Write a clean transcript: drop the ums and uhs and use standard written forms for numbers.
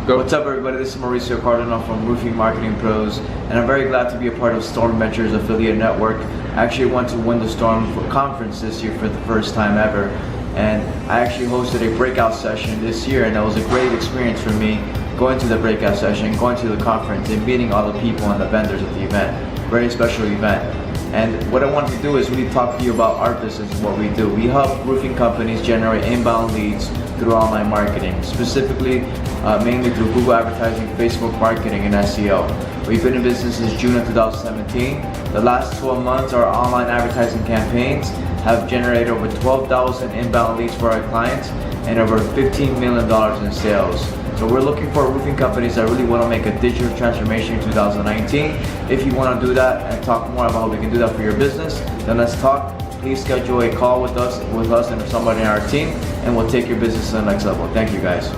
Go. What's up, everybody? This is Mauricio Cardinal from Roofing Marketing Pros, and I'm very glad to be a part of Storm Ventures Affiliate Network. I actually went to win the Storm conference this year for the first time ever, and I actually hosted a breakout session this year, and that was a great experience for me, going to the breakout session, going to the conference, and meeting all the people and the vendors at the event. Very special event. And what I wanted to do is really talk to you about our business and what we do. We help roofing companies generate inbound leads through online marketing, specifically mainly through Google advertising, Facebook marketing, and SEO. We've been in business since June of 2017. The last 12 months, our online advertising campaigns have generated over 12,000 inbound leads for our clients and over $15 million in sales. So we're looking for roofing companies that really want to make a digital transformation in 2019. If you want to do that and talk more about how we can do that for your business, then let's talk. Please schedule a call with us and somebody in our team, and we'll take your business to the next level. Thank you, guys.